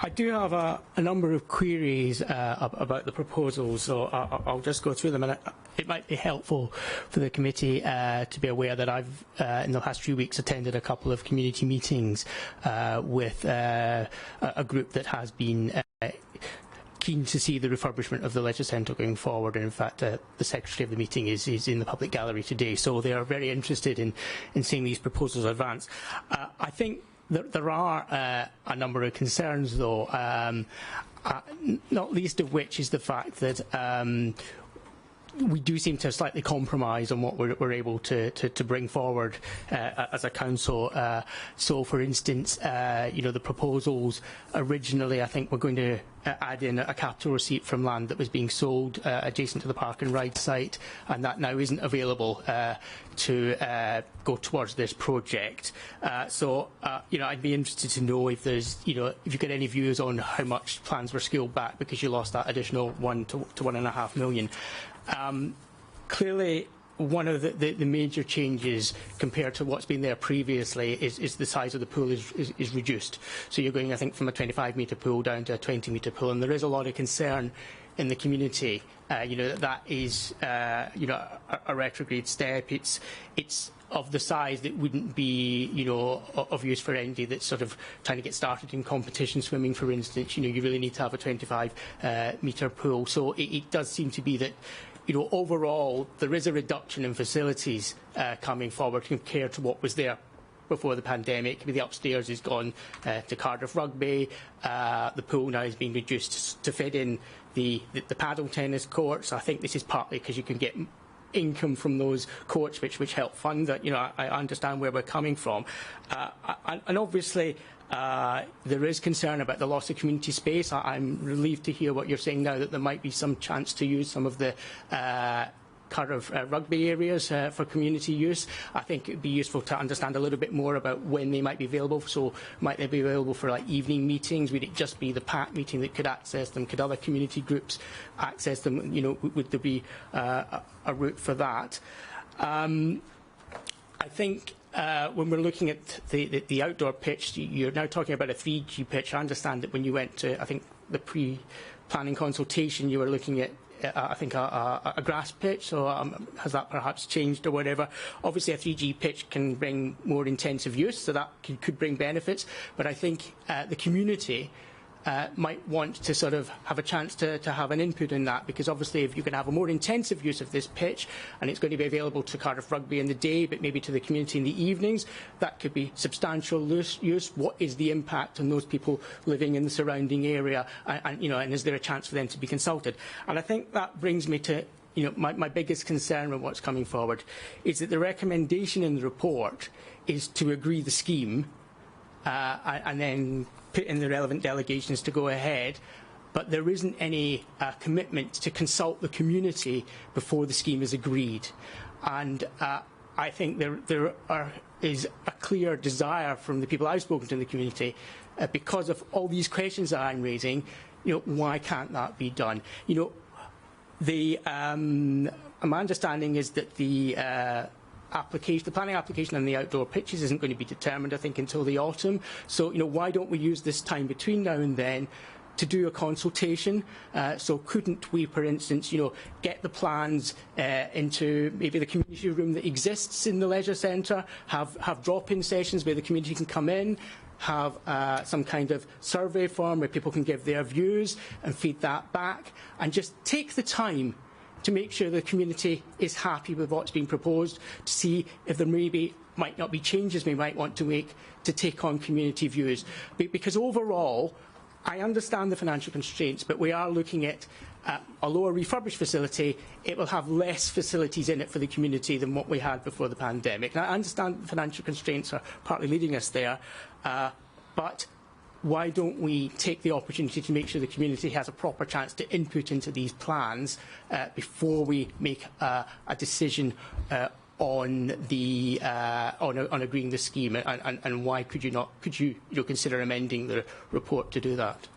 I do have a number of queries about the proposals, so I'll just go through them. And it might be helpful for the committee to be aware that I've, in the past few weeks, attended a couple of community meetings with a group that has been keen to see the refurbishment of the Leisure Centre going forward, and in fact the secretary of the meeting is in the public gallery today, so they are very interested in seeing these proposals advance. I think there are a number of concerns, though, not least of which is the fact that we do seem to have slightly compromised on what we're able to bring forward as a council. So, for instance, the proposals originally, I think, were going to add in a capital receipt from land that was being sold adjacent to the park and ride site, and that now isn't available to go towards this project. I'd be interested to know if there's, if you've got any views on how much plans were scaled back because you lost that additional $1 to $1.5 million. Clearly, one of the major changes compared to what's been there previously is the size of the pool is reduced. So you're going, I think, from a 25-metre pool down to a 20-metre pool, and there is a lot of concern in the community, that is, a retrograde step. It's of the size that wouldn't be, of use for anybody that's sort of trying to get started in competition swimming, for instance. You really need to have a 25-metre pool. So it does seem to be that, overall, there is a reduction in facilities coming forward compared to what was there before the pandemic. The upstairs has gone to Cardiff Rugby. The pool now is being reduced to fit in the paddle tennis courts. I think this is partly because you can get income from those courts which help fund that. I understand where we're coming from. And obviously, there is concern about the loss of community space. I'm relieved to hear what you're saying now, that there might be some chance to use some of the Cardiff rugby areas for community use. I think it would be useful to understand a little bit more about when they might be available. So might they be available for evening meetings? Would it just be the PAC meeting that could access them? Could other community groups access them? Would there be a route for that? I think when we're looking at the outdoor pitch, you're now talking about a 3G pitch. I understand that when you went to, I think, the pre-planning consultation, you were looking at I think a grass pitch, so has that perhaps changed or whatever? Obviously a 3G pitch can bring more intensive use, so that could bring benefits, but I think the community might want to sort of have a chance to have an input in that, because obviously if you can have a more intensive use of this pitch and it's going to be available to Cardiff Rugby in the day but maybe to the community in the evenings, that could be substantial use. What is the impact on those people living in the surrounding area, and is there a chance for them to be consulted? And I think that brings me to my biggest concern with what's coming forward is that the recommendation in the report is to agree the scheme and then put in the relevant delegations to go ahead, but there isn't any commitment to consult the community before the scheme is agreed. And I think there is a clear desire from the people I've spoken to in the community, because of all these questions that I'm raising, why can't that be done? My understanding is that the planning application and the outdoor pitches isn't going to be determined, I think, until the autumn. So, why don't we use this time between now and then to do a consultation? So couldn't we, for instance, get the plans into maybe the community room that exists in the leisure centre, have drop-in sessions where the community can come in, have some kind of survey form where people can give their views and feed that back, and just take the time to make sure the community is happy with what's been proposed, to see if there might not be changes we might want to make to take on community views. Because overall, I understand the financial constraints, but we are looking at a lower refurbished facility. It will have less facilities in it for the community than what we had before the pandemic. Now, I understand the financial constraints are partly leading us there, but why don't we take the opportunity to make sure the community has a proper chance to input into these plans before we make a decision on agreeing the scheme? And why could you consider amending the report to do that?